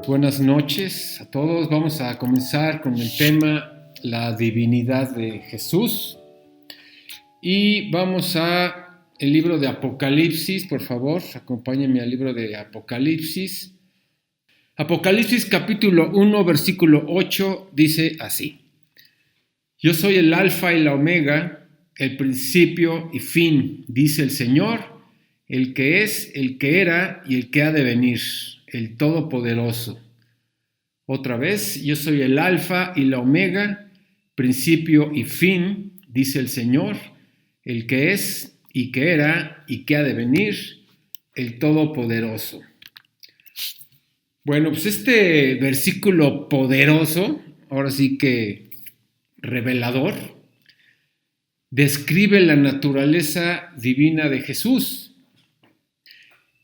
Buenas noches a todos. Vamos a comenzar con el tema la divinidad de Jesús. Y vamos a el libro de Apocalipsis, por favor, acompáñenme al libro de Apocalipsis. Apocalipsis capítulo 1, versículo 8 dice así: Yo soy el alfa y la omega, el principio y fin, dice el Señor, el que es, el que era y el que ha de venir, el Todopoderoso. Otra vez, yo soy el alfa y la omega, principio y fin, dice el Señor, el que es y que era y que ha de venir, el Todopoderoso. Bueno, pues este versículo poderoso, ahora sí que revelador, describe la naturaleza divina de Jesús.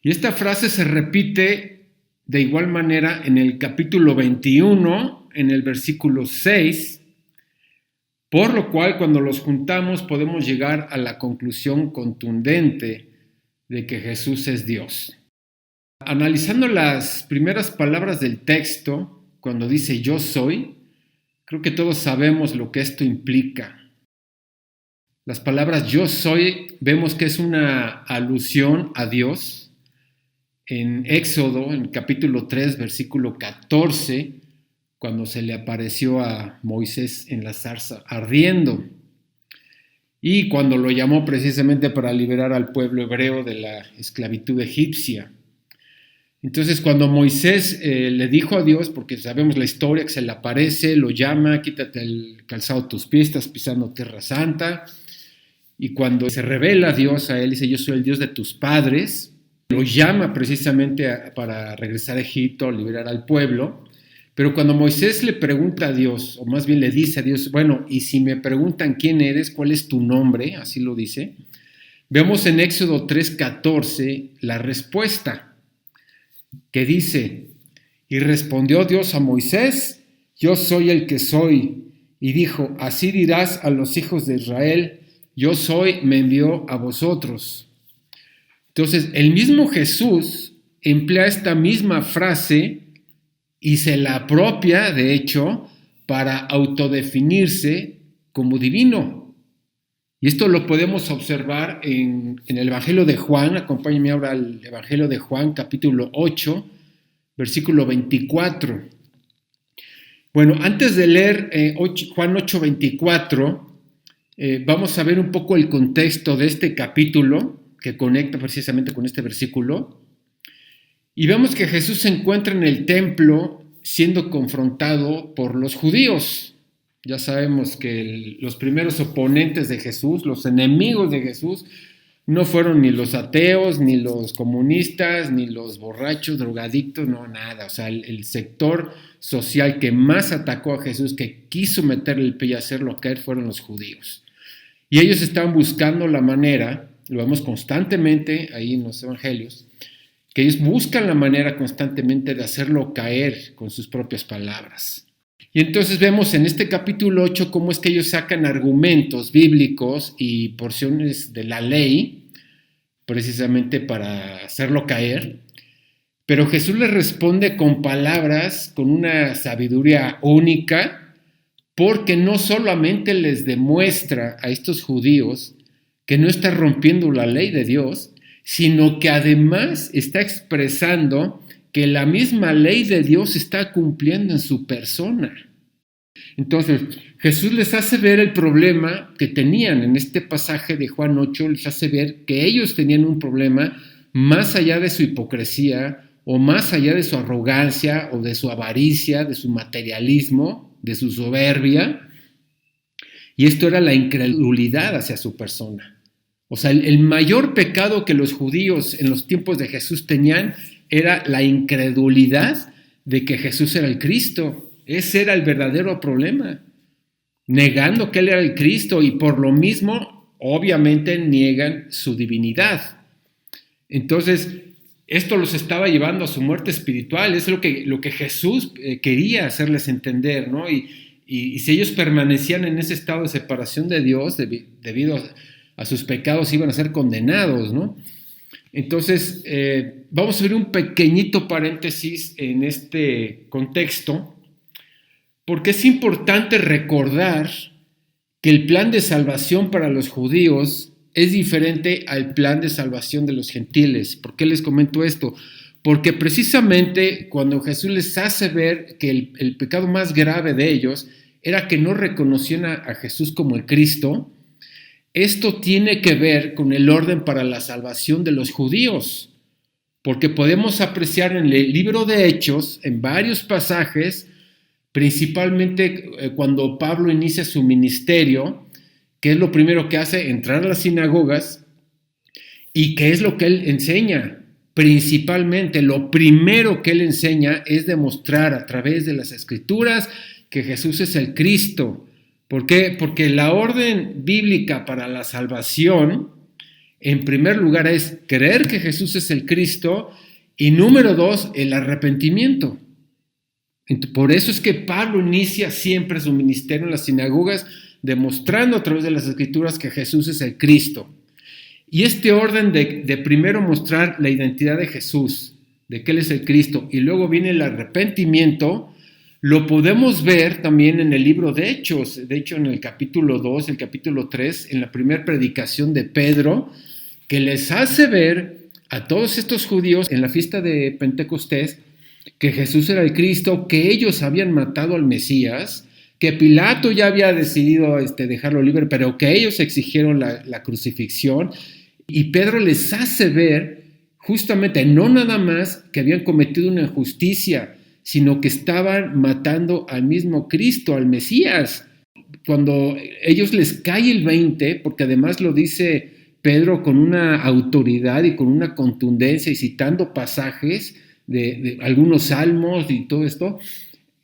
Y esta frase se repite de igual manera en el capítulo 21, en el versículo 6, por lo cual cuando los juntamos podemos llegar a la conclusión contundente de que Jesús es Dios. Analizando las primeras palabras del texto, cuando dice yo soy, creo que todos sabemos lo que esto implica. Las palabras yo soy vemos que es una alusión a Dios. En Éxodo, en capítulo 3, versículo 14, cuando se le apareció a Moisés en la zarza ardiendo, y cuando lo llamó precisamente para liberar al pueblo hebreo de la esclavitud egipcia. Entonces, cuando Moisés le dijo a Dios, porque sabemos la historia, que se le aparece, lo llama, quítate el calzado de tus pies, estás pisando tierra santa, y cuando se revela a Dios a él, dice, yo soy el Dios de tus padres, lo llama precisamente para regresar a Egipto, liberar al pueblo, pero cuando Moisés le pregunta a Dios, o más bien le dice a Dios, bueno, y si me preguntan quién eres, cuál es tu nombre, así lo dice, vemos en Éxodo 3:14 la respuesta, que dice, y respondió Dios a Moisés, yo soy el que soy, y dijo, así dirás a los hijos de Israel, yo soy, me envió a vosotros. Entonces, el mismo Jesús emplea esta misma frase y se la apropia, de hecho, para autodefinirse como divino. Y esto lo podemos observar en el Evangelio de Juan. Acompáñenme ahora al Evangelio de Juan, capítulo 8, versículo 24. Bueno, antes de leer Juan 8, 24, vamos a ver un poco el contexto de este capítulo, que conecta precisamente con este versículo, y vemos que Jesús se encuentra en el templo siendo confrontado por los judíos. Ya sabemos que los primeros oponentes de Jesús, los enemigos de Jesús, no fueron ni los ateos, ni los comunistas, ni los borrachos, drogadictos, no, nada. O sea, el sector social que más atacó a Jesús, que quiso meterle el pie y hacerlo caer, fueron los judíos. Y ellos estaban buscando la manera, lo vemos constantemente ahí en los evangelios, que ellos buscan la manera constantemente de hacerlo caer con sus propias palabras. Y entonces vemos en este capítulo 8 cómo es que ellos sacan argumentos bíblicos y porciones de la ley, precisamente para hacerlo caer, pero Jesús les responde con palabras, con una sabiduría única, porque no solamente les demuestra a estos judíos que no está rompiendo la ley de Dios, sino que además está expresando que la misma ley de Dios se está cumpliendo en su persona. Entonces, Jesús les hace ver el problema que tenían en este pasaje de Juan 8, les hace ver que ellos tenían un problema más allá de su hipocresía, o más allá de su arrogancia, o de su avaricia, de su materialismo, de su soberbia, y esto era la incredulidad hacia su persona. O sea, el mayor pecado que los judíos en los tiempos de Jesús tenían era la incredulidad de que Jesús era el Cristo. Ese era el verdadero problema. Negando que Él era el Cristo y por lo mismo, obviamente, niegan su divinidad. Entonces, esto los estaba llevando a su muerte espiritual. Es lo que Jesús quería hacerles entender, ¿no? Y si ellos permanecían en ese estado de separación de Dios debido a sus pecados, iban a ser condenados, ¿no? Entonces, vamos a ver un pequeñito paréntesis en este contexto, porque es importante recordar que el plan de salvación para los judíos es diferente al plan de salvación de los gentiles. ¿Por qué les comento esto? Porque precisamente cuando Jesús les hace ver que el pecado más grave de ellos era que no reconocían a Jesús como el Cristo, esto tiene que ver con el orden para la salvación de los judíos, porque podemos apreciar en el libro de Hechos, en varios pasajes, principalmente cuando Pablo inicia su ministerio, que es lo primero que hace, entrar a las sinagogas, y qué es lo que él enseña. Principalmente, lo primero que él enseña es demostrar a través de las Escrituras que Jesús es el Cristo. ¿Por qué? Porque la orden bíblica para la salvación, en primer lugar, es creer que Jesús es el Cristo, y número 2, el arrepentimiento. Por eso es que Pablo inicia siempre su ministerio en las sinagogas, demostrando a través de las Escrituras que Jesús es el Cristo. Y este orden de primero mostrar la identidad de Jesús, de que Él es el Cristo, y luego viene el arrepentimiento, lo podemos ver también en el libro de Hechos. De hecho, en el capítulo 2, el capítulo 3, en la primera predicación de Pedro, que les hace ver a todos estos judíos en la fiesta de Pentecostés que Jesús era el Cristo, que ellos habían matado al Mesías, que Pilato ya había decidido dejarlo libre, pero que ellos exigieron la crucifixión. Y Pedro les hace ver justamente no nada más que habían cometido una injusticia, sino que estaban matando al mismo Cristo, al Mesías. Cuando ellos les cae el 20, porque además lo dice Pedro con una autoridad y con una contundencia y citando pasajes de algunos salmos y todo esto,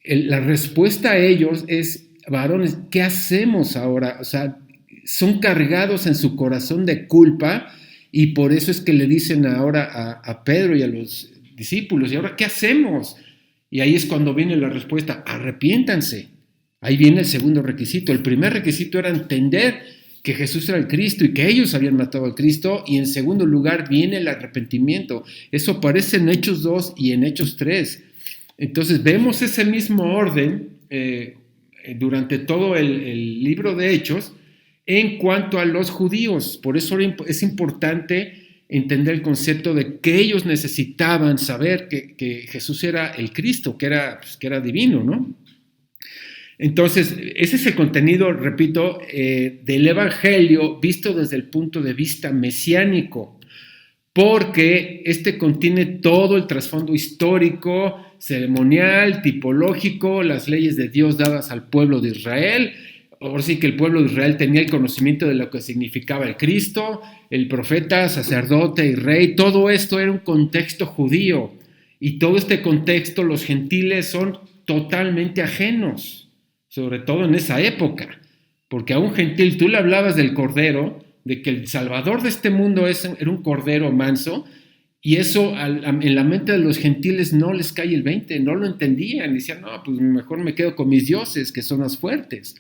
la respuesta a ellos es: varones, ¿qué hacemos ahora? O sea, son cargados en su corazón de culpa, y por eso es que le dicen ahora a Pedro y a los discípulos: ¿y ahora qué hacemos? Y ahí es cuando viene la respuesta: arrepiéntanse. Ahí viene el segundo requisito. El primer requisito era entender que Jesús era el Cristo y que ellos habían matado al Cristo, y en segundo lugar viene el arrepentimiento. Eso aparece en Hechos 2 y en Hechos 3. Entonces vemos ese mismo orden durante todo el libro de Hechos en cuanto a los judíos. Por eso es importante entender el concepto de que ellos necesitaban saber que Jesús era el Cristo, que era divino, ¿no? Entonces, ese es el contenido, repito, del Evangelio visto desde el punto de vista mesiánico, porque este contiene todo el trasfondo histórico, ceremonial, tipológico, las leyes de Dios dadas al pueblo de Israel. Ahora sí que el pueblo de Israel tenía el conocimiento de lo que significaba el Cristo, el profeta, sacerdote y rey. Todo esto era un contexto judío, y todo este contexto los gentiles son totalmente ajenos, sobre todo en esa época, porque a un gentil tú le hablabas del Cordero, de que el Salvador de este mundo era un Cordero manso, y eso en la mente de los gentiles no les cae el 20, no lo entendían, decían: no, pues mejor me quedo con mis dioses, que son más fuertes.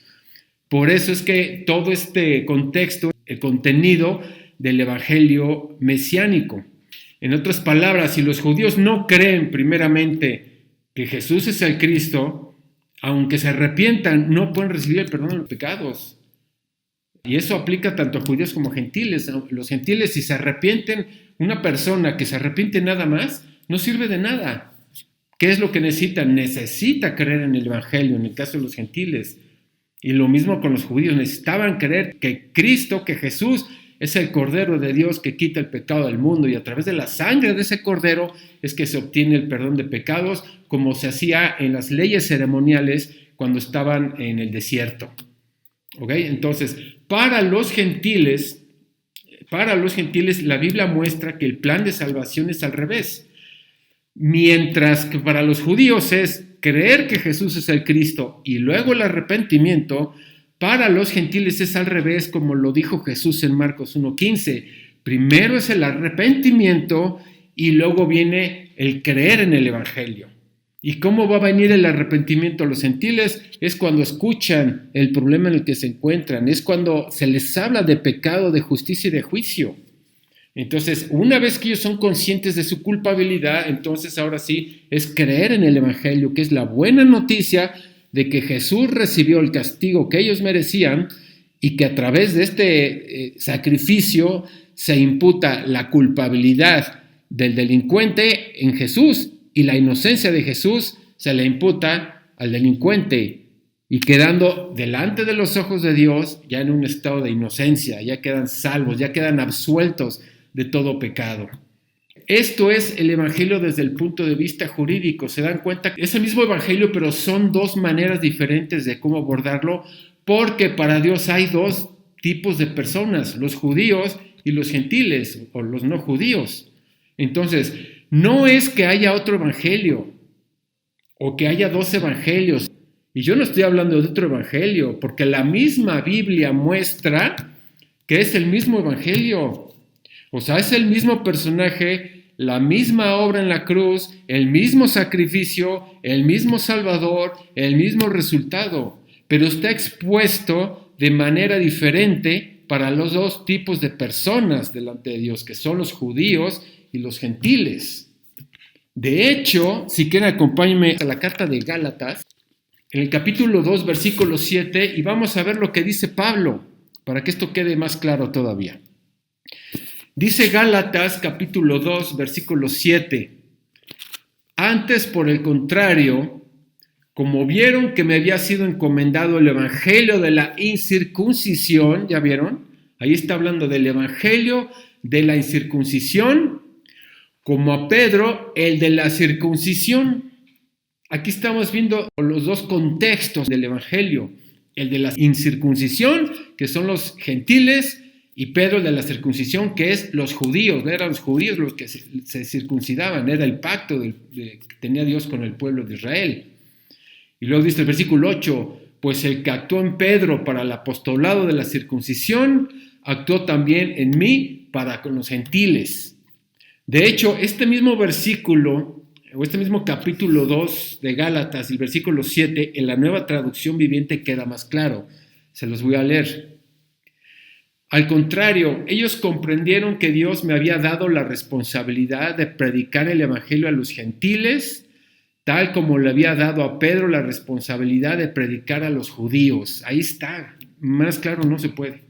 Por eso es que todo este contexto, el contenido del evangelio mesiánico. En otras palabras, si los judíos no creen primeramente que Jesús es el Cristo, aunque se arrepientan, no pueden recibir el perdón de los pecados. Y eso aplica tanto a judíos como a gentiles. Los gentiles, si se arrepienten, una persona que se arrepiente nada más, no sirve de nada. ¿Qué es lo que necesita? Necesita creer en el evangelio, en el caso de los gentiles. Y lo mismo con los judíos, necesitaban creer que Cristo, que Jesús es el Cordero de Dios que quita el pecado del mundo, y a través de la sangre de ese Cordero es que se obtiene el perdón de pecados, como se hacía en las leyes ceremoniales cuando estaban en el desierto. ¿Ok? Entonces, para los gentiles la Biblia muestra que el plan de salvación es al revés. Mientras que para los judíos es creer que Jesús es el Cristo y luego el arrepentimiento, para los gentiles es al revés, como lo dijo Jesús en Marcos 1:15. Primero es el arrepentimiento y luego viene el creer en el evangelio. ¿Y cómo va a venir el arrepentimiento a los gentiles? Es cuando escuchan el problema en el que se encuentran, es cuando se les habla de pecado, de justicia y de juicio. Entonces, una vez que ellos son conscientes de su culpabilidad, entonces ahora sí es creer en el Evangelio, que es la buena noticia de que Jesús recibió el castigo que ellos merecían y que a través de este sacrificio se imputa la culpabilidad del delincuente en Jesús y la inocencia de Jesús se le imputa al delincuente y quedando delante de los ojos de Dios ya en un estado de inocencia, ya quedan salvos, ya quedan absueltos de todo pecado. Esto es el Evangelio desde el punto de vista jurídico. Se dan cuenta que es el mismo Evangelio, pero son dos maneras diferentes de cómo abordarlo, porque para Dios hay dos tipos de personas, los judíos y los gentiles, o los no judíos. Entonces, no es que haya otro Evangelio, o que haya dos Evangelios. Y yo no estoy hablando de otro Evangelio, porque la misma Biblia muestra que es el mismo Evangelio. O sea, es el mismo personaje, la misma obra en la cruz, el mismo sacrificio, el mismo Salvador, el mismo resultado, pero está expuesto de manera diferente para los dos tipos de personas delante de Dios, que son los judíos y los gentiles. De hecho, si quieren acompáñenme a la carta de Gálatas, en el capítulo 2, versículo 7, y vamos a ver lo que dice Pablo, para que esto quede más claro todavía. Dice Gálatas capítulo 2, versículo 7. Antes, por el contrario, como vieron que me había sido encomendado el evangelio de la incircuncisión, ¿ya vieron? Ahí está hablando del evangelio de la incircuncisión, como a Pedro, el de la circuncisión. Aquí estamos viendo los dos contextos del evangelio, el de la incircuncisión, que son los gentiles, y Pedro de la circuncisión, que es los judíos. Eran los judíos los que se circuncidaban, era el pacto que tenía Dios con el pueblo de Israel. Y luego dice el versículo 8, pues el que actuó en Pedro para el apostolado de la circuncisión, actuó también en mí para con los gentiles. De hecho, este mismo versículo, o este mismo capítulo 2 de Gálatas, el versículo 7, en la Nueva Traducción Viviente queda más claro. Se los voy a leer. Al contrario, ellos comprendieron que Dios me había dado la responsabilidad de predicar el evangelio a los gentiles, tal como le había dado a Pedro la responsabilidad de predicar a los judíos. Ahí está, más claro no se puede.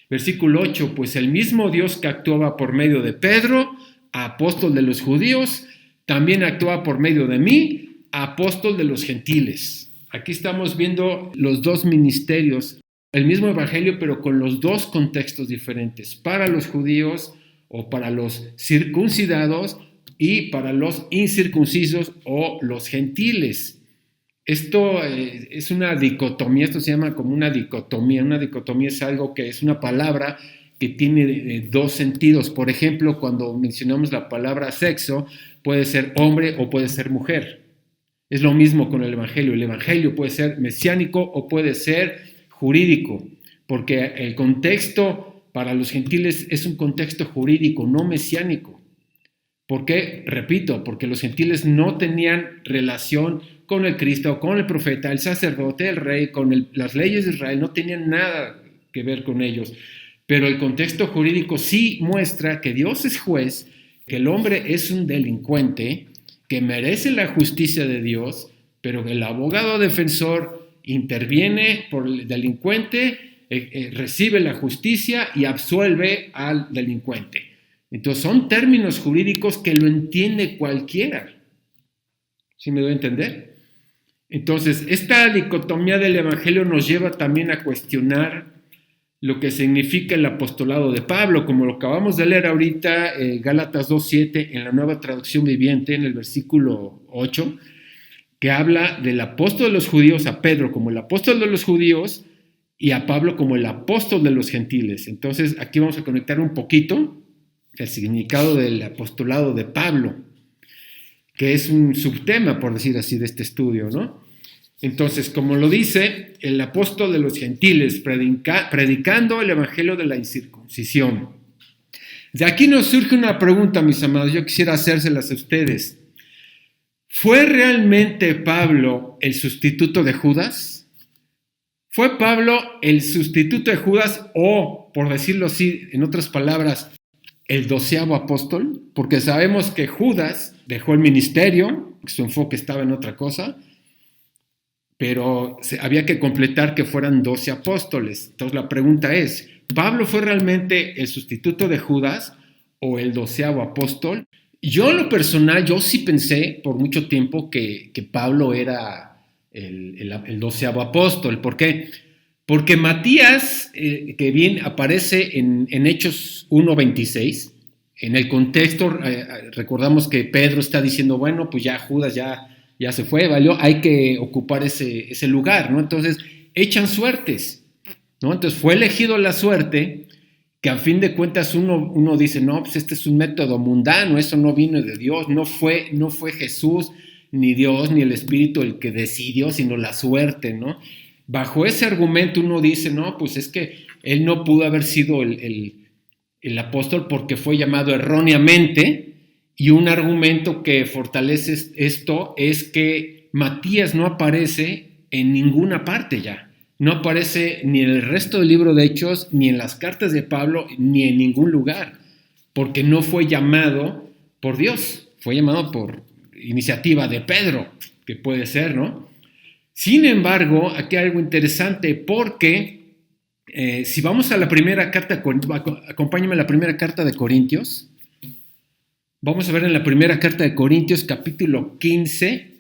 Versículo 8, pues el mismo Dios que actuaba por medio de Pedro, apóstol de los judíos, también actúa por medio de mí, apóstol de los gentiles. Aquí estamos viendo los dos ministerios, el mismo evangelio, pero con los dos contextos diferentes, para los judíos o para los circuncidados y para los incircuncisos o los gentiles. Esto es una dicotomía, esto se llama como una dicotomía. Una dicotomía es algo que es una palabra que tiene dos sentidos. Por ejemplo, cuando mencionamos la palabra sexo, puede ser hombre o puede ser mujer. Es lo mismo con el evangelio. El evangelio puede ser mesiánico o puede ser jurídico, porque el contexto para los gentiles es un contexto jurídico, no mesiánico. ¿Por qué? Repito, porque los gentiles no tenían relación con el Cristo, con el profeta, el sacerdote, el rey, con las leyes de Israel, no tenían nada que ver con ellos. Pero el contexto jurídico sí muestra que Dios es juez, que el hombre es un delincuente, que merece la justicia de Dios, pero que el abogado defensor interviene por el delincuente, recibe la justicia y absuelve al delincuente. Entonces son términos jurídicos que lo entiende cualquiera. ¿Sí me doy a entender? Entonces, esta dicotomía del evangelio nos lleva también a cuestionar lo que significa el apostolado de Pablo, como lo acabamos de leer ahorita, Gálatas 2:7, en la Nueva Traducción Viviente, en el versículo 8, que habla del apóstol de los judíos, a Pedro como el apóstol de los judíos y a Pablo como el apóstol de los gentiles. Entonces, aquí vamos a conectar un poquito el significado del apostolado de Pablo, que es un subtema, por decir así, de este estudio, ¿no? Entonces, como lo dice, el apóstol de los gentiles, predicando el evangelio de la incircuncisión. De aquí nos surge una pregunta, mis amados, yo quisiera hacérselas a ustedes. ¿Fue realmente Pablo el sustituto de Judas? ¿Fue Pablo el sustituto de Judas o, por decirlo así, en otras palabras, el 12º apóstol, porque sabemos que Judas dejó el ministerio, su enfoque estaba en otra cosa, pero había que completar que fueran 12 apóstoles. Entonces la pregunta es, ¿Pablo fue realmente el sustituto de Judas o el 12º apóstol? Yo en lo personal, yo sí pensé por mucho tiempo que Pablo era el 12º apóstol. ¿Por qué? Porque Matías, que bien aparece en Hechos 1:26, en el contexto recordamos que Pedro está diciendo, bueno, pues ya Judas ya se fue, valió, hay que ocupar ese lugar, ¿no? Entonces echan suertes, ¿no? Entonces fue elegido la suerte, que a fin de cuentas uno dice, no, pues este es un método mundano, eso no vino de Dios, no fue Jesús, ni Dios, ni el Espíritu el que decidió, sino la suerte, ¿no? Bajo ese argumento uno dice, no, pues es que él no pudo haber sido el apóstol porque fue llamado erróneamente, y un argumento que fortalece esto es que Matías no aparece en ninguna parte ya. No aparece ni en el resto del libro de Hechos, ni en las cartas de Pablo, ni en ningún lugar, porque no fue llamado por Dios, fue llamado por iniciativa de Pedro, que puede ser, ¿no? Sin embargo, aquí hay algo interesante, porque si vamos a la primera carta, acompáñame a la primera carta de Corintios. Vamos a ver en la primera carta de Corintios, capítulo 15,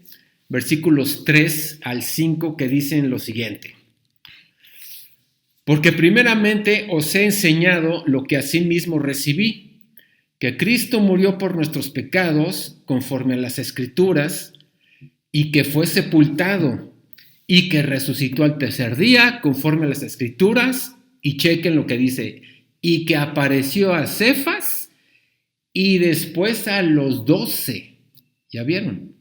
versículos 3 al 5, que dicen lo siguiente. Porque primeramente os he enseñado lo que asimismo recibí, que Cristo murió por nuestros pecados, conforme a las Escrituras, y que fue sepultado, y que resucitó al tercer día, conforme a las Escrituras, y chequen lo que dice, y que apareció a Cefas, y después a los 12. ¿Ya vieron?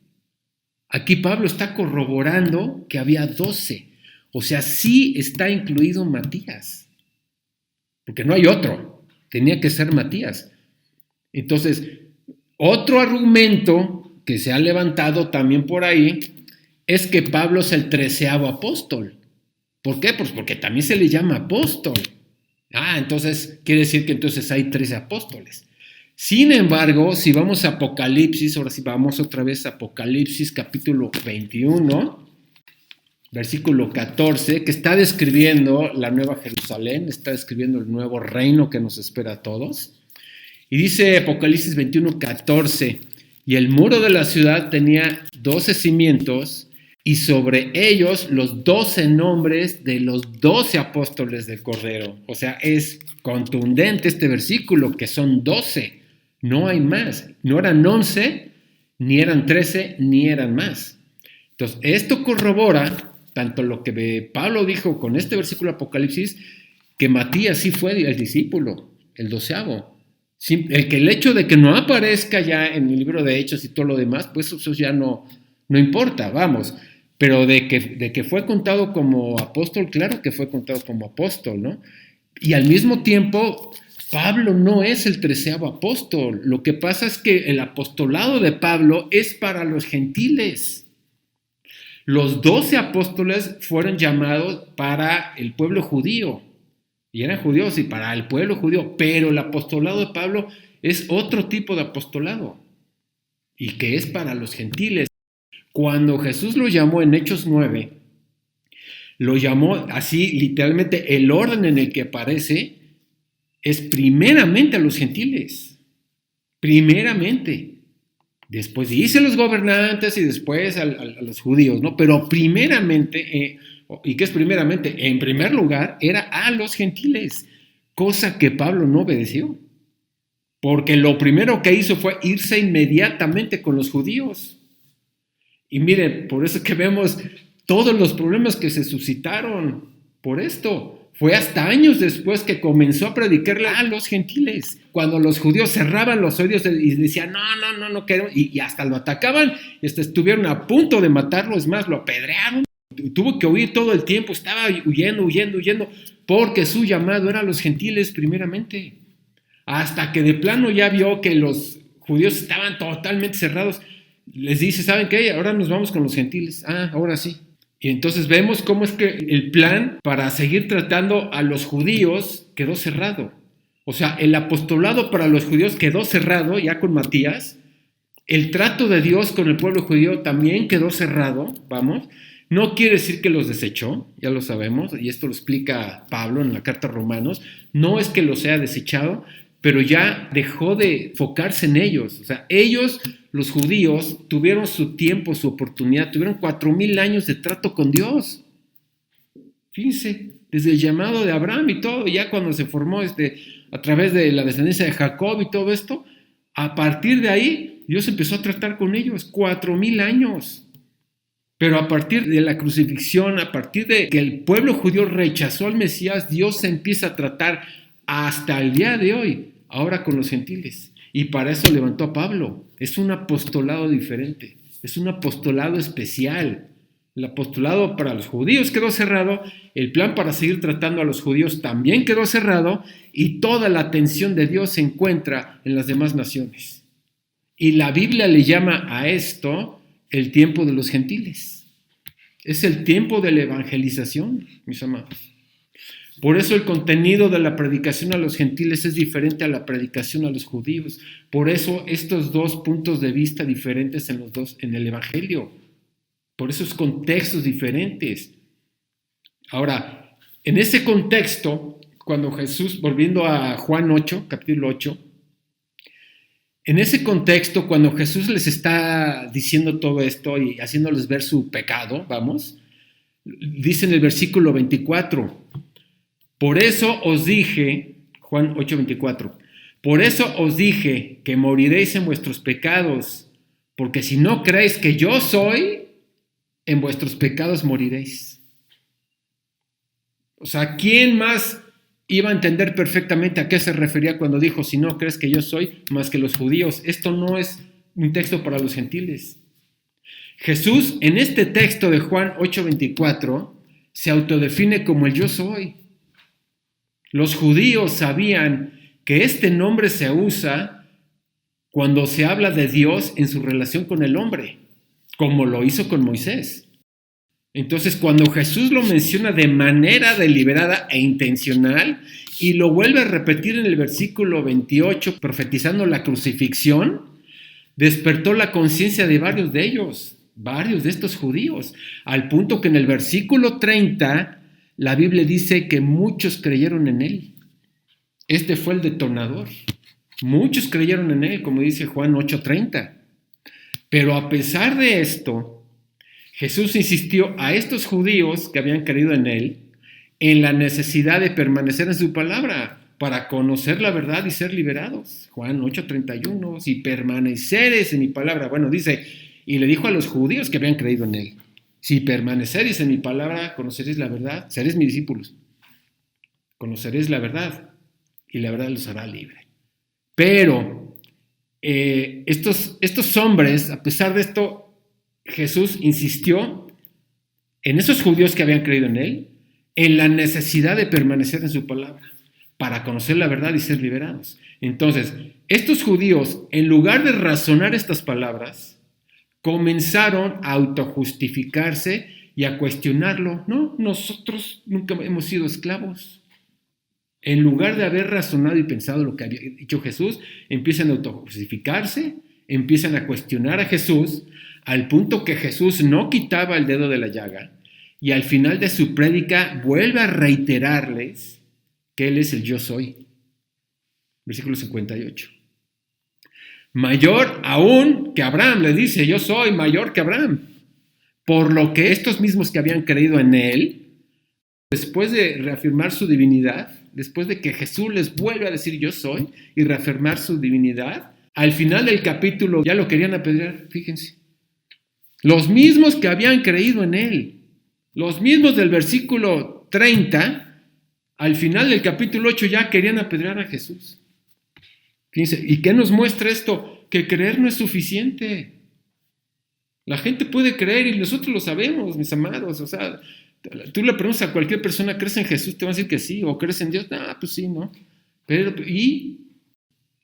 Aquí Pablo está corroborando que había 12. O sea, sí está incluido Matías. Porque no hay otro. Tenía que ser Matías. Entonces, otro argumento que se ha levantado también por ahí es que Pablo es el 13º apóstol. ¿Por qué? Pues porque también se le llama apóstol. Entonces quiere decir que entonces hay 13 apóstoles. Sin embargo, si vamos a Apocalipsis, ahora sí vamos otra vez a Apocalipsis capítulo 21, versículo 14, que está describiendo la nueva Jerusalén, está describiendo el nuevo reino que nos espera a todos. Y dice Apocalipsis 21, 14, y el muro de la ciudad tenía 12 cimientos, y sobre ellos los 12 nombres de los 12 apóstoles del Cordero. O sea, es contundente este versículo, que son 12, no hay más. No eran 11, ni eran 13, ni eran más. Entonces, esto corrobora tanto lo que Pablo dijo con este versículo de Apocalipsis, que Matías sí fue el discípulo, el 12º. El hecho de que no aparezca ya en el libro de Hechos y todo lo demás, pues eso ya no importa, vamos. Pero de que fue contado como apóstol, claro que fue contado como apóstol, ¿no? Y al mismo tiempo, Pablo no es el 13º apóstol. Lo que pasa es que el apostolado de Pablo es para los gentiles. Los 12 apóstoles fueron llamados para el pueblo judío. Y eran judíos y para el pueblo judío. Pero el apostolado de Pablo es otro tipo de apostolado. Y que es para los gentiles. Cuando Jesús lo llamó en Hechos 9, lo llamó así, literalmente, el orden en el que aparece es primeramente a los gentiles. Primeramente. Después dice los gobernantes y después a los judíos, ¿no? Pero primeramente, ¿y qué es primeramente? En primer lugar, era a los gentiles, cosa que Pablo no obedeció. Porque lo primero que hizo fue irse inmediatamente con los judíos. Y miren, por eso que vemos todos los problemas que se suscitaron por esto. Fue hasta años después que comenzó a predicarle a los gentiles. Cuando los judíos cerraban los oídos y decían, no queremos, y hasta lo atacaban, y hasta estuvieron a punto de matarlo, es más, lo apedrearon. Tuvo que huir todo el tiempo, estaba huyendo, porque su llamado era a los gentiles primeramente. Hasta que de plano ya vio que los judíos estaban totalmente cerrados. Les dice, ¿saben qué? Ahora nos vamos con los gentiles. Ahora sí. Y entonces vemos cómo es que el plan para seguir tratando a los judíos quedó cerrado. O sea, el apostolado para los judíos quedó cerrado ya con Matías. El trato de Dios con el pueblo judío también quedó cerrado, vamos. No quiere decir que los desechó, ya lo sabemos, y esto lo explica Pablo en la carta a Romanos. No es que los haya desechado, pero ya dejó de enfocarse en ellos. O sea, ellos, los judíos, tuvieron su tiempo, su oportunidad, tuvieron 4,000 años de trato con Dios. Fíjense, desde el llamado de Abraham y todo, ya cuando se formó a través de la descendencia de Jacob y todo esto, a partir de ahí, Dios empezó a tratar con ellos 4,000 años. Pero a partir de la crucifixión, a partir de que el pueblo judío rechazó al Mesías, Dios se empieza a tratar hasta el día de hoy, ahora con los gentiles. Y para eso levantó a Pablo. Es un apostolado diferente, es un apostolado especial. El apostolado para los judíos quedó cerrado, el plan para seguir tratando a los judíos también quedó cerrado, y toda la atención de Dios se encuentra en las demás naciones. Y la Biblia le llama a esto el tiempo de los gentiles. Es el tiempo de la evangelización, mis amados. Por eso el contenido de la predicación a los gentiles es diferente a la predicación a los judíos. Por eso estos dos puntos de vista diferentes en el evangelio. Por esos contextos diferentes. Ahora, en ese contexto, cuando Jesús, volviendo a Juan 8, capítulo 8, en ese contexto, cuando Jesús les está diciendo todo esto y haciéndoles ver su pecado, vamos, dice en el versículo 24, por eso os dije, Juan 8:24, por eso os dije que moriréis en vuestros pecados, porque si no creéis que yo soy, en vuestros pecados moriréis. O sea, ¿quién más iba a entender perfectamente a qué se refería cuando dijo, si no crees que yo soy, más que los judíos? Esto no es un texto para los gentiles. Jesús, en este texto de Juan 8:24, se autodefine como el yo soy. Los judíos sabían que este nombre se usa cuando se habla de Dios en su relación con el hombre, como lo hizo con Moisés. Entonces, cuando Jesús lo menciona de manera deliberada e intencional y lo vuelve a repetir en el versículo 28, profetizando la crucifixión, despertó la conciencia de varios de ellos, varios de estos judíos, al punto que en el versículo 30 la Biblia dice que muchos creyeron en él. Este fue el detonador. Muchos creyeron en él, como dice Juan 8:30. Pero a pesar de esto, Jesús insistió a estos judíos que habían creído en él en la necesidad de permanecer en su palabra para conocer la verdad y ser liberados. Juan 8:31, si permaneceres en mi palabra, bueno, dice, y le dijo a los judíos que habían creído en él, si permaneceres en mi palabra, conoceréis la verdad, seréis mis discípulos, conoceréis la verdad y la verdad los hará libre. Pero estos hombres, a pesar de esto, Jesús insistió en esos judíos que habían creído en él, en la necesidad de permanecer en su palabra, para conocer la verdad y ser liberados. Entonces, estos judíos, en lugar de razonar estas palabras, comenzaron a autojustificarse y a cuestionarlo. No, nosotros nunca hemos sido esclavos. En lugar de haber razonado y pensado lo que había dicho Jesús, empiezan a autojustificarse, empiezan a cuestionar a Jesús, al punto que Jesús no quitaba el dedo de la llaga, y al final de su prédica vuelve a reiterarles que Él es el yo soy. Versículo 58. Mayor aún que Abraham, le dice, yo soy mayor que Abraham. Por lo que estos mismos que habían creído en Él, después de reafirmar su divinidad, después de que Jesús les vuelve a decir yo soy y reafirmar su divinidad, al final del capítulo ya lo querían apedrear, fíjense. Los mismos que habían creído en él, los mismos del versículo 30, al final del capítulo 8 ya querían apedrear a Jesús. Fíjense, ¿y qué nos muestra esto? Que creer no es suficiente. La gente puede creer y nosotros lo sabemos, mis amados. O sea, tú le preguntas a cualquier persona, ¿crees en Jesús? Te van a decir que sí, o ¿crees en Dios? Pues sí, ¿no? Pero, ¿y?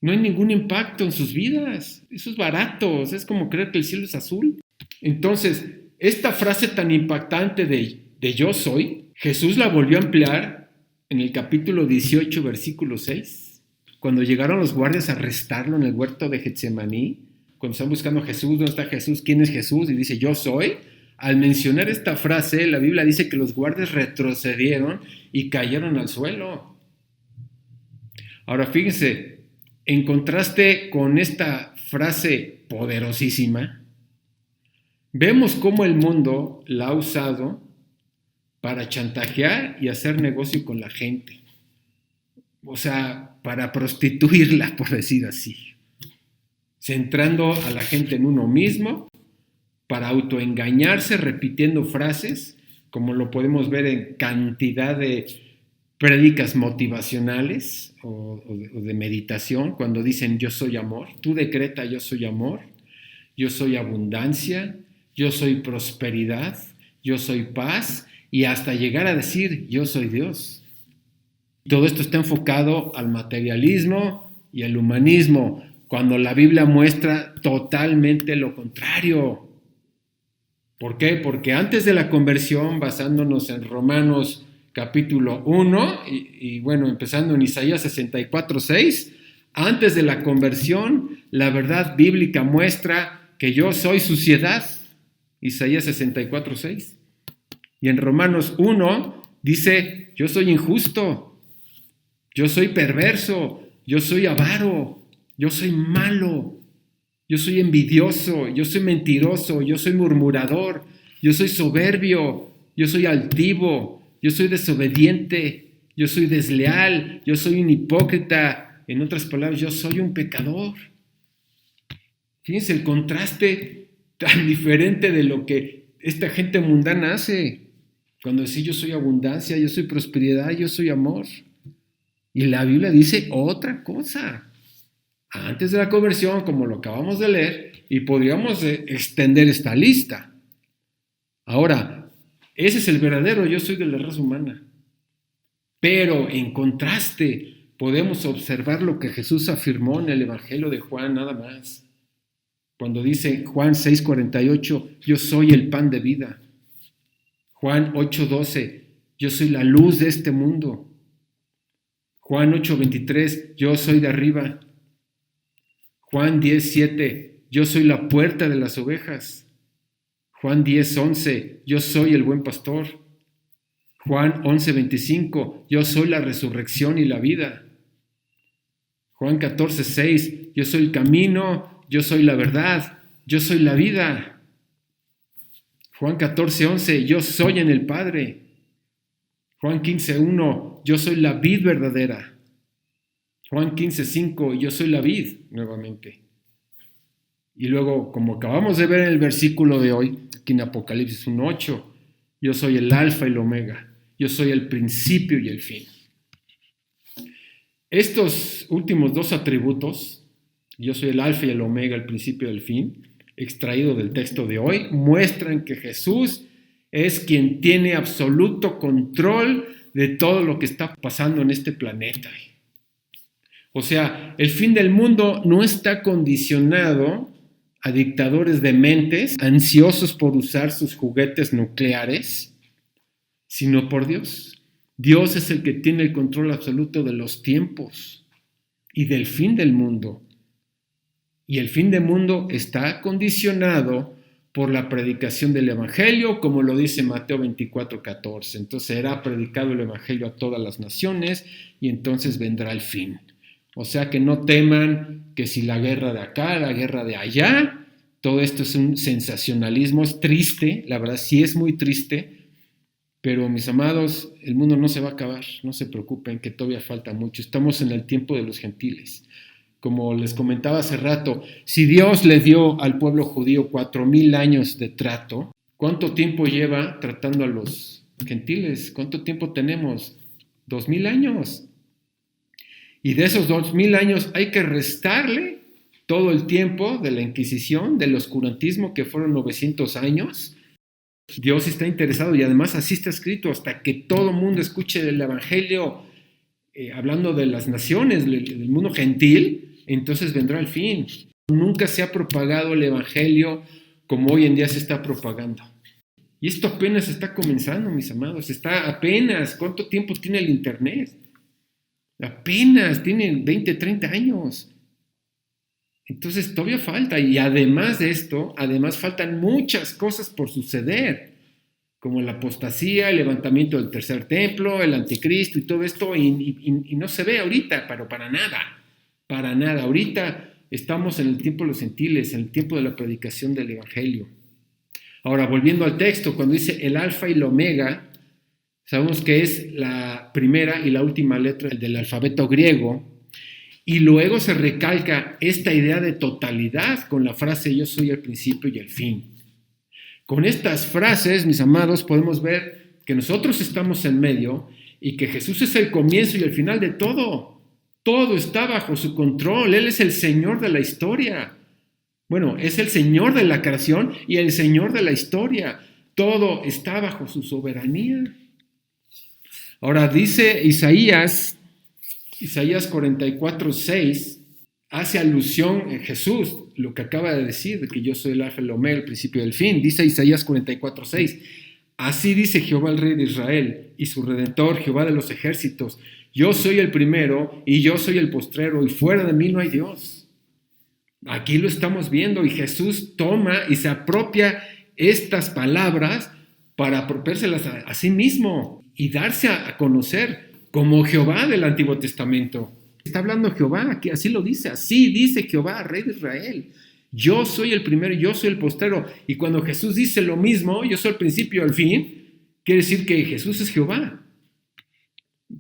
No hay ningún impacto en sus vidas. Eso es barato, o sea, es como creer que el cielo es azul. Entonces, esta frase tan impactante de yo soy, Jesús la volvió a emplear en el capítulo 18, versículo 6. cuando llegaron los guardias a arrestarlo en el huerto de Getsemaní, cuando están buscando a Jesús, ¿dónde está Jesús? ¿Quién es Jesús? Y dice, yo soy. Al mencionar esta frase, la Biblia dice que los guardias retrocedieron y cayeron al suelo. Ahora fíjense, en contraste con esta frase poderosísima, vemos cómo el mundo la ha usado para chantajear y hacer negocio con la gente. O sea, para prostituirla, por decir así. Centrando a la gente en uno mismo, para autoengañarse, repitiendo frases, como lo podemos ver en cantidad de prédicas motivacionales o de meditación, cuando dicen yo soy amor, tú decreta yo soy amor, yo soy abundancia, yo soy prosperidad, yo soy paz, y hasta llegar a decir yo soy Dios. Todo esto está enfocado al materialismo y al humanismo, cuando la Biblia muestra totalmente lo contrario. ¿Por qué? Porque antes de la conversión, basándonos en Romanos capítulo 1 y bueno, empezando en Isaías 64:6, antes de la conversión, la verdad bíblica muestra que yo soy suciedad, Isaías 64:6. Y en Romanos 1 dice, yo soy injusto, yo soy perverso, yo soy avaro, yo soy malo, yo soy envidioso, yo soy mentiroso, yo soy murmurador, yo soy soberbio, yo soy altivo, yo soy desobediente, yo soy desleal, yo soy un hipócrita. En otras palabras, yo soy un pecador. Fíjense el contraste tan diferente de lo que esta gente mundana hace. Cuando dice yo soy abundancia, yo soy prosperidad, yo soy amor. Y la Biblia dice otra cosa. Antes de la conversión, como lo acabamos de leer, y podríamos extender esta lista. Ahora, ese es el verdadero yo soy de la raza humana. Pero en contraste, podemos observar lo que Jesús afirmó en el Evangelio de Juan nada más. Cuando dice Juan 6:48, yo soy el pan de vida. Juan 8:12, yo soy la luz de este mundo. Juan 8:23, yo soy de arriba. Juan 10:7, yo soy la puerta de las ovejas. Juan 10:11, yo soy el buen pastor. Juan 11:25, yo soy la resurrección y la vida. Juan 14:6, yo soy el camino, yo soy la verdad, yo soy la vida. Juan 14:11, yo soy en el Padre. Juan 15:1, yo soy la vid verdadera. Juan 15:5, yo soy la vid, nuevamente. Y luego, como acabamos de ver en el versículo de hoy, aquí en Apocalipsis 1:8, yo soy el alfa y el omega, yo soy el principio y el fin. Estos últimos dos atributos, yo soy el alfa y el omega, el principio y el fin, extraído del texto de hoy, muestran que Jesús es quien tiene absoluto control de todo lo que está pasando en este planeta. O sea, el fin del mundo no está condicionado a dictadores dementes, ansiosos por usar sus juguetes nucleares, sino por Dios. Dios es el que tiene el control absoluto de los tiempos y del fin del mundo. Y el fin del mundo está condicionado por la predicación del Evangelio, como lo dice Mateo 24:14. Entonces será predicado el Evangelio a todas las naciones y entonces vendrá el fin. O sea que no teman que si la guerra de acá, la guerra de allá, todo esto es un sensacionalismo, es triste, la verdad sí es muy triste, pero mis amados, el mundo no se va a acabar, no se preocupen que todavía falta mucho, estamos en el tiempo de los gentiles. Como les comentaba hace rato, si Dios le dio al pueblo judío 4,000 años de trato, ¿cuánto tiempo lleva tratando a los gentiles? ¿Cuánto tiempo tenemos? 2,000 años. Y de esos 2,000 años hay que restarle todo el tiempo de la Inquisición, del oscurantismo, que fueron 900 años. Dios está interesado y además así está escrito, hasta que todo el mundo escuche el Evangelio, hablando de las naciones, del mundo gentil, entonces vendrá el fin. Nunca se ha propagado el Evangelio como hoy en día se está propagando. Y esto apenas está comenzando, mis amados, está apenas. ¿Cuánto tiempo tiene el Internet? Apenas tienen 20, 30 años. Entonces todavía falta. Y además de esto, además faltan muchas cosas por suceder, como la apostasía, el levantamiento del tercer templo, el anticristo y todo esto, y no se ve ahorita, pero para nada, para nada. Ahorita estamos en el tiempo de los gentiles, en el tiempo de la predicación del evangelio. Ahora, volviendo al texto, cuando dice el alfa y el omega, sabemos que es la primera y la última letra del alfabeto griego, y luego se recalca esta idea de totalidad con la frase yo soy el principio y el fin. Con estas frases, mis amados, podemos ver que nosotros estamos en medio y que Jesús es el comienzo y el final de todo. Todo está bajo su control. Él es el Señor de la historia. Bueno, es el Señor de la creación y el Señor de la historia. Todo está bajo su soberanía. Ahora dice Isaías 44:6, hace alusión a Jesús, lo que acaba de decir, de que yo soy el alfa y el omega, el principio y el fin. Dice Isaías 44:6, así dice Jehová el Rey de Israel y su Redentor, Jehová de los ejércitos, yo soy el primero y yo soy el postrero y fuera de mí no hay Dios. Aquí lo estamos viendo y Jesús toma y se apropia estas palabras para apropiárselas a sí mismo y darse a conocer como Jehová del Antiguo Testamento. Está hablando Jehová, aquí así lo dice, así dice Jehová, Rey de Israel. Yo soy el primero y yo soy el postrero. Y cuando Jesús dice lo mismo, yo soy el principio y el fin, quiere decir que Jesús es Jehová.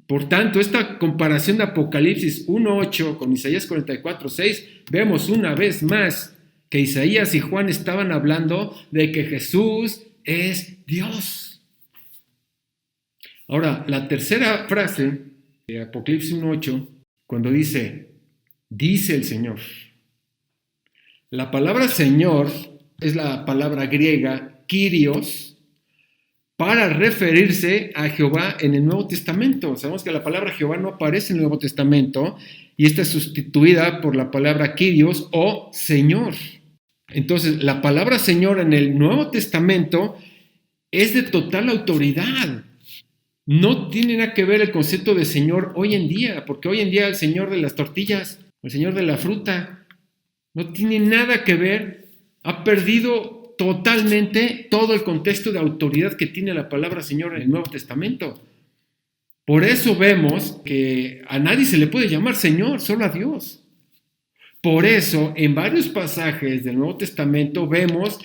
Por tanto, esta comparación de Apocalipsis 1:8 con Isaías 44:6, vemos una vez más que Isaías y Juan estaban hablando de que Jesús es Dios. Ahora, la tercera frase de Apocalipsis 1:8, cuando dice el Señor. La palabra Señor es la palabra griega Kyrios, para referirse a Jehová en el Nuevo Testamento. Sabemos que la palabra Jehová no aparece en el Nuevo Testamento y esta es sustituida por la palabra Kyrios o Señor. Entonces, la palabra Señor en el Nuevo Testamento es de total autoridad. No tiene nada que ver el concepto de Señor hoy en día, porque hoy en día el Señor de las tortillas, el Señor de la fruta, no tiene nada que ver, ha perdido totalmente todo el contexto de autoridad que tiene la palabra Señor en el Nuevo Testamento. Por eso vemos que a nadie se le puede llamar Señor, solo a Dios. Por eso, en varios pasajes del Nuevo Testamento vemos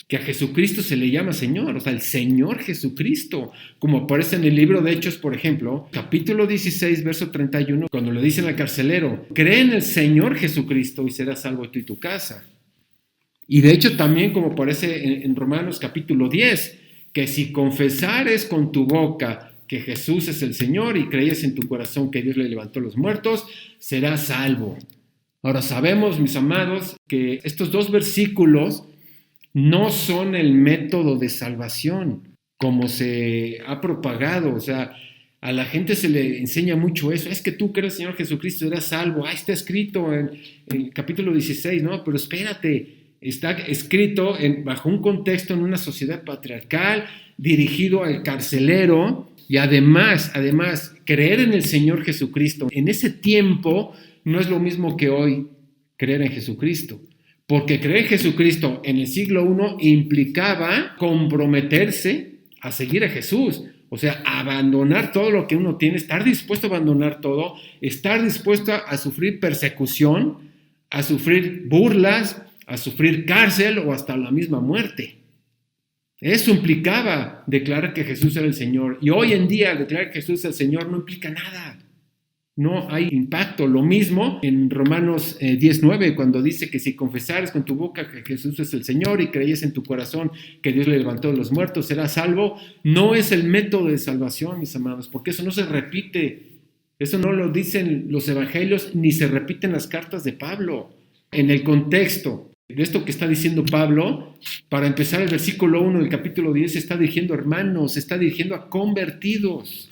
que a Jesucristo se le llama Señor, o sea, el Señor Jesucristo, como aparece en el libro de Hechos, por ejemplo, capítulo 16, verso 31, cuando le dicen al carcelero, cree en el Señor Jesucristo y serás salvo tú y tu casa. Y de hecho también como aparece en Romanos capítulo 10, que si confesares con tu boca que Jesús es el Señor y creyes en tu corazón que Dios le levantó a los muertos, serás salvo. Ahora sabemos, mis amados, que estos dos versículos no son el método de salvación como se ha propagado. O sea, a la gente se le enseña mucho eso. Es que tú crees, Señor Jesucristo, serás salvo. Está escrito en el capítulo 16, ¿no? Pero espérate. Está escrito bajo un contexto en una sociedad patriarcal, dirigido al carcelero, y además, creer en el Señor Jesucristo en ese tiempo no es lo mismo que hoy creer en Jesucristo. Porque creer en Jesucristo en el siglo I implicaba comprometerse a seguir a Jesús. O sea, abandonar todo lo que uno tiene, estar dispuesto a abandonar todo, estar dispuesto a sufrir persecución, a sufrir burlas, a sufrir cárcel o hasta la misma muerte. Eso implicaba declarar que Jesús era el Señor. Y hoy en día declarar que Jesús es el Señor no implica nada. No hay impacto. Lo mismo en Romanos 10:9, cuando dice que si confesares con tu boca que Jesús es el Señor y creyes en tu corazón que Dios le levantó de los muertos, serás salvo. No es el método de salvación, mis amados, porque eso no se repite. Eso no lo dicen los evangelios ni se repiten las cartas de Pablo. En el contexto de esto que está diciendo Pablo, para empezar el versículo 1 del capítulo 10, se está dirigiendo a hermanos, se está dirigiendo a convertidos.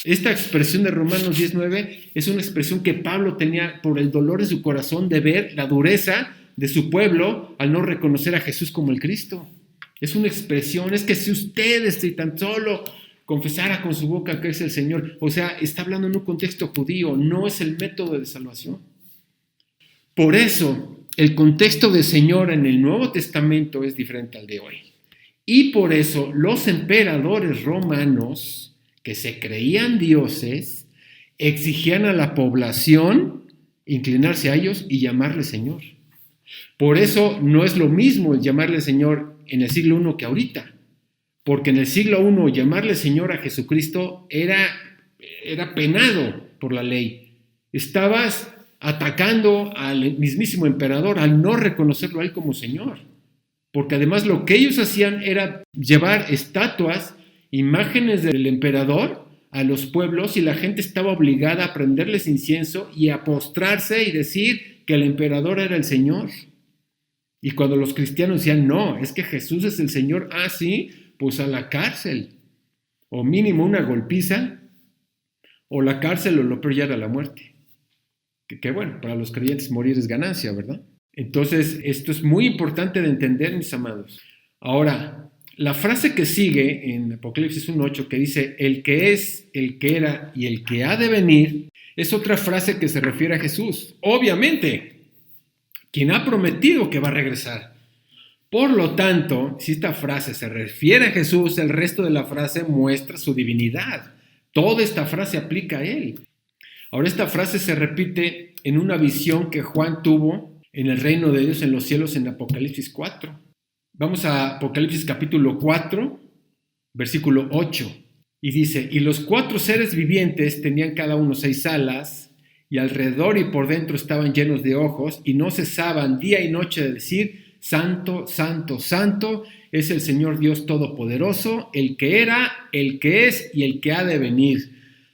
Esta expresión de Romanos 10:9 es una expresión que Pablo tenía por el dolor en su corazón de ver la dureza de su pueblo al no reconocer a Jesús como el Cristo. Es una expresión, es que si ustedes, si tan solo confesara con su boca que es el Señor. O sea, está hablando en un contexto judío, no es el método de salvación. Por eso, el contexto de Señor en el Nuevo Testamento es diferente al de hoy. Y por eso, los emperadores romanos, que se creían dioses, exigían a la población inclinarse a ellos y llamarle Señor. Por eso no es lo mismo el llamarle Señor en el siglo I que ahorita, porque en el siglo I llamarle Señor a Jesucristo era penado por la ley. Estabas atacando al mismísimo emperador al no reconocerlo a él como Señor, porque además lo que ellos hacían era llevar estatuas, imágenes del emperador a los pueblos, y la gente estaba obligada a prenderles incienso y a postrarse y decir que el emperador era el Señor. Y cuando los cristianos decían, no, es que Jesús es el Señor, sí, pues a la cárcel, o mínimo una golpiza, o la cárcel, o lo peor ya era la muerte. Que bueno, para los creyentes morir es ganancia, ¿verdad? Entonces, esto es muy importante de entender, mis amados. Ahora, la frase que sigue en Apocalipsis 1:8, que dice, el que es, el que era y el que ha de venir, es otra frase que se refiere a Jesús. Obviamente, quien ha prometido que va a regresar. Por lo tanto, si esta frase se refiere a Jesús, el resto de la frase muestra su divinidad. Toda esta frase aplica a él. Ahora, esta frase se repite en una visión que Juan tuvo en el reino de Dios en los cielos en Apocalipsis 4. Vamos a Apocalipsis capítulo 4, versículo 8. Y dice, y los 4 seres vivientes tenían cada uno 6 alas, y alrededor y por dentro estaban llenos de ojos, y no cesaban día y noche de decir, Santo, Santo, Santo, es el Señor Dios Todopoderoso, el que era, el que es y el que ha de venir.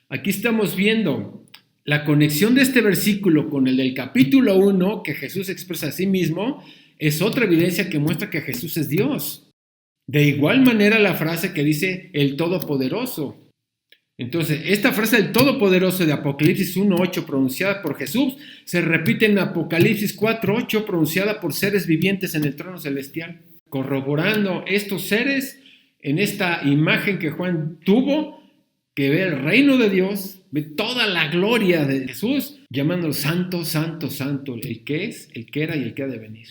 Aquí estamos viendo la conexión de este versículo con el del capítulo 1, que Jesús expresa a sí mismo, es otra evidencia que muestra que Jesús es Dios. De igual manera la frase que dice el Todopoderoso. Entonces, esta frase del Todopoderoso de Apocalipsis 1:8 pronunciada por Jesús se repite en Apocalipsis 4:8 pronunciada por seres vivientes en el trono celestial, corroborando estos seres en esta imagen que Juan tuvo, que ve el reino de Dios, ve toda la gloria de Jesús, llamándolo Santo, Santo, Santo, el que es, el que era y el que ha de venir.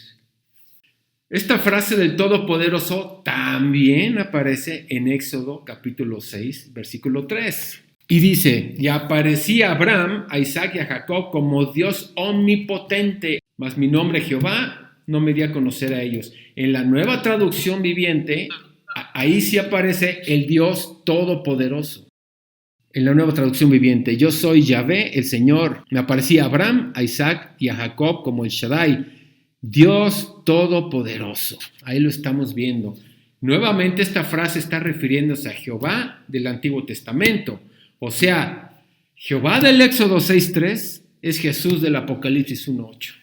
Esta frase del Todopoderoso también aparece en Éxodo capítulo 6, versículo 3. Y dice, y aparecía a Abraham, a Isaac y a Jacob como Dios omnipotente, mas mi nombre Jehová no me di a conocer a ellos. En la Nueva Traducción Viviente, ahí sí aparece el Dios Todopoderoso. En la Nueva Traducción Viviente, yo soy Yahvé, el Señor. Me aparecía a Abraham, a Isaac y a Jacob como el Shaddai, Dios Todopoderoso. Ahí lo estamos viendo. Nuevamente esta frase está refiriéndose a Jehová del Antiguo Testamento. O sea, Jehová del Éxodo 6:3 es Jesús del Apocalipsis 1:8.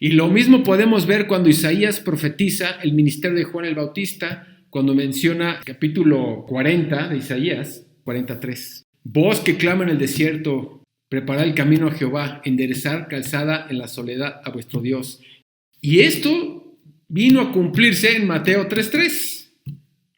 Y lo mismo podemos ver cuando Isaías profetiza el ministerio de Juan el Bautista, cuando menciona capítulo 40 de Isaías, 43. Voz que clama en el desierto, preparad el camino a Jehová, enderezar calzada en la soledad a vuestro Dios. Y esto vino a cumplirse en Mateo 3:3,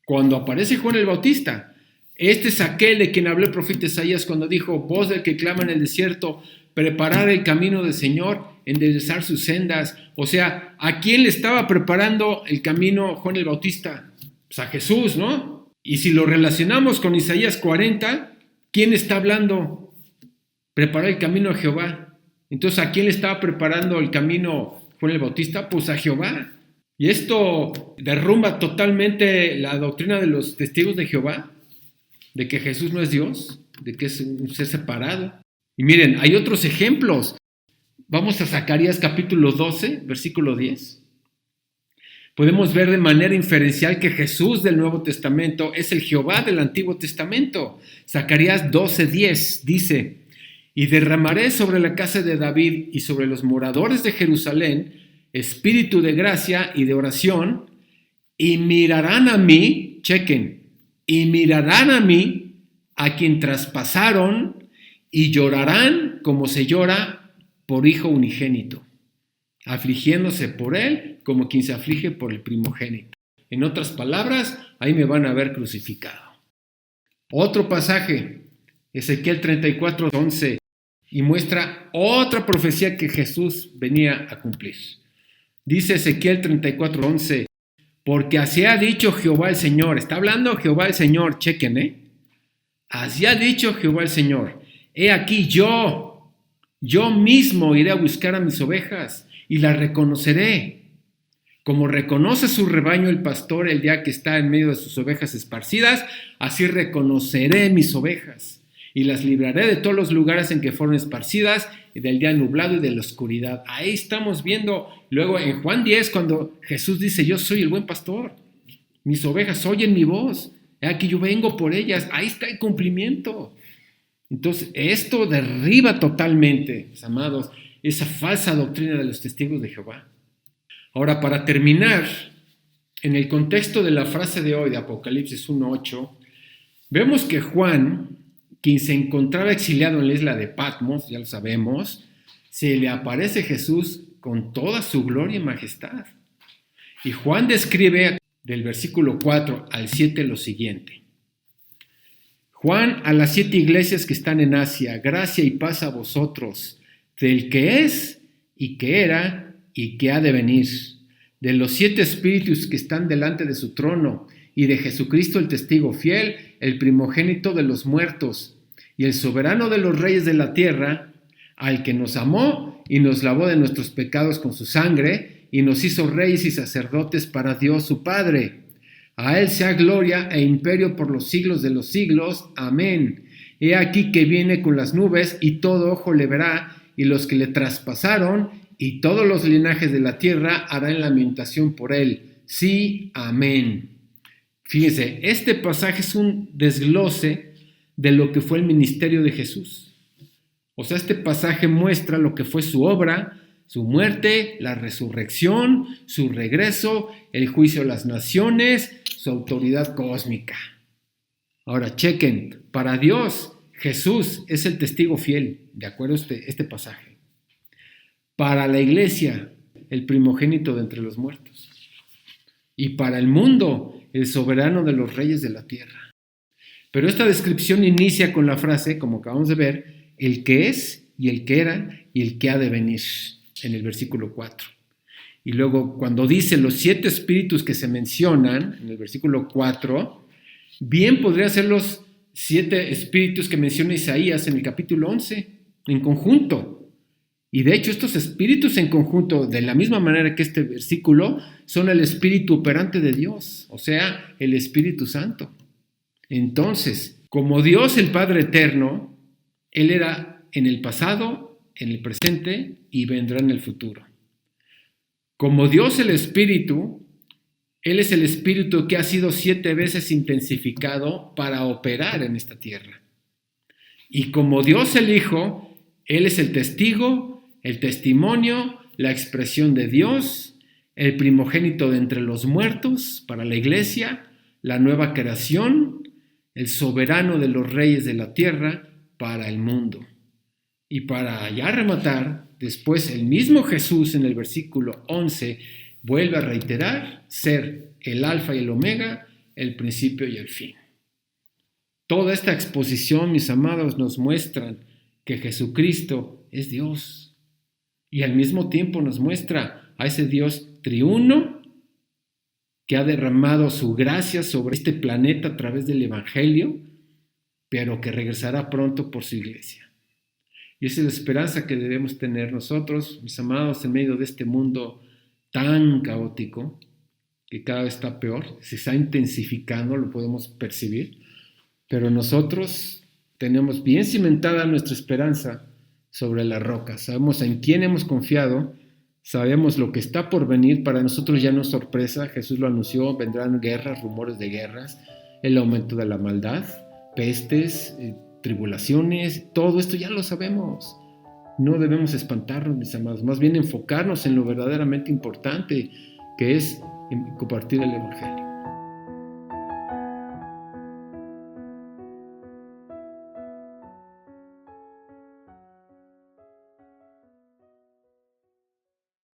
cuando aparece Juan el Bautista. Este es aquel de quien habló el profeta Isaías cuando dijo, voz del que clama en el desierto, preparar el camino del Señor, enderezar sus sendas. O sea, ¿a quién le estaba preparando el camino Juan el Bautista? Pues a Jesús, ¿no? Y si lo relacionamos con Isaías 40, ¿quién está hablando? Preparar el camino a Jehová. Entonces, ¿a quién le estaba preparando el camino Juan el Bautista? Pues a Jehová. Y esto derrumba totalmente la doctrina de los testigos de Jehová, de que Jesús no es Dios, de que es un ser separado. Y miren, hay otros ejemplos. Vamos a Zacarías capítulo 12, versículo 10. Podemos ver de manera inferencial que Jesús del Nuevo Testamento es el Jehová del Antiguo Testamento. Zacarías 12:10 dice, y derramaré sobre la casa de David y sobre los moradores de Jerusalén espíritu de gracia y de oración, y mirarán a mí, chequen, y mirarán a mí, a quien traspasaron, y llorarán como se llora por hijo unigénito, afligiéndose por él como quien se aflige por el primogénito. En otras palabras, ahí me van a ver crucificado. Otro pasaje, Ezequiel 34:11, y muestra otra profecía que Jesús venía a cumplir. Dice Ezequiel 34:11, porque así ha dicho Jehová el Señor. Está hablando Jehová el Señor, chequen, Así ha dicho Jehová el Señor. He aquí yo mismo iré a buscar a mis ovejas y las reconoceré. Como reconoce su rebaño el pastor el día que está en medio de sus ovejas esparcidas, así reconoceré mis ovejas y las libraré de todos los lugares en que fueron esparcidas y del día nublado y de la oscuridad. Ahí estamos viendo luego en Juan 10 cuando Jesús dice, yo soy el buen pastor, mis ovejas oyen mi voz, aquí yo vengo por ellas. Ahí está el cumplimiento. Entonces esto derriba totalmente, mis amados, esa falsa doctrina de los testigos de Jehová. Ahora, para terminar, en el contexto de la frase de hoy de Apocalipsis 1:8, vemos que Juan, quien se encontraba exiliado en la isla de Patmos, ya lo sabemos, se le aparece Jesús con toda su gloria y majestad. Y Juan describe del versículo 4 al 7 lo siguiente. Juan, a las 7 iglesias que están en Asia, gracia y paz a vosotros, del que es y que era y que ha de venir, de los 7 espíritus que están delante de su trono, y de Jesucristo el testigo fiel, el primogénito de los muertos, y el soberano de los reyes de la tierra, al que nos amó y nos lavó de nuestros pecados con su sangre, y nos hizo reyes y sacerdotes para Dios su Padre. A él sea gloria e imperio por los siglos de los siglos. Amén. He aquí que viene con las nubes, y todo ojo le verá, y los que le traspasaron, y todos los linajes de la tierra harán lamentación por él. Sí, amén. Fíjense, este pasaje es un desglose de lo que fue el ministerio de Jesús. O sea, este pasaje muestra lo que fue su obra, su muerte, la resurrección, su regreso, el juicio a las naciones, su autoridad cósmica. Ahora, chequen, para Dios, Jesús es el testigo fiel, de acuerdo a este pasaje. Para la iglesia, el primogénito de entre los muertos. Y para el mundo, el soberano de los reyes de la tierra. Pero esta descripción inicia con la frase, como acabamos de ver, el que es y el que era y el que ha de venir, en el versículo 4. Y luego cuando dice los 7 espíritus que se mencionan, en el versículo 4, bien podría ser los 7 espíritus que menciona Isaías en el capítulo 11, en conjunto. Y de hecho estos espíritus en conjunto, de la misma manera que este versículo, son el espíritu operante de Dios, o sea, el Espíritu Santo. Entonces, como Dios el Padre eterno, Él era en el pasado, en el presente y vendrá en el futuro. Como Dios el Espíritu, Él es el Espíritu que ha sido 7 veces intensificado para operar en esta tierra. Y como Dios el Hijo, Él es el testigo, el testimonio, la expresión de Dios, el primogénito de entre los muertos para la iglesia, la nueva creación, el soberano de los reyes de la tierra para el mundo. Y para ya rematar, después el mismo Jesús en el versículo 11 vuelve a reiterar ser el alfa y el omega, el principio y el fin. Toda esta exposición, mis amados, nos muestran que Jesucristo es Dios y al mismo tiempo nos muestra a ese Dios triuno que ha derramado su gracia sobre este planeta a través del Evangelio, pero que regresará pronto por su iglesia. Y esa es la esperanza que debemos tener nosotros, mis amados, en medio de este mundo tan caótico, que cada vez está peor, se está intensificando, lo podemos percibir, pero nosotros tenemos bien cimentada nuestra esperanza sobre la roca. Sabemos en quién hemos confiado, sabemos lo que está por venir. Para nosotros ya no es sorpresa, Jesús lo anunció, vendrán guerras, rumores de guerras, el aumento de la maldad, pestes, tribulaciones, todo esto ya lo sabemos. No debemos espantarnos, mis amados, más bien enfocarnos en lo verdaderamente importante, que es compartir el Evangelio.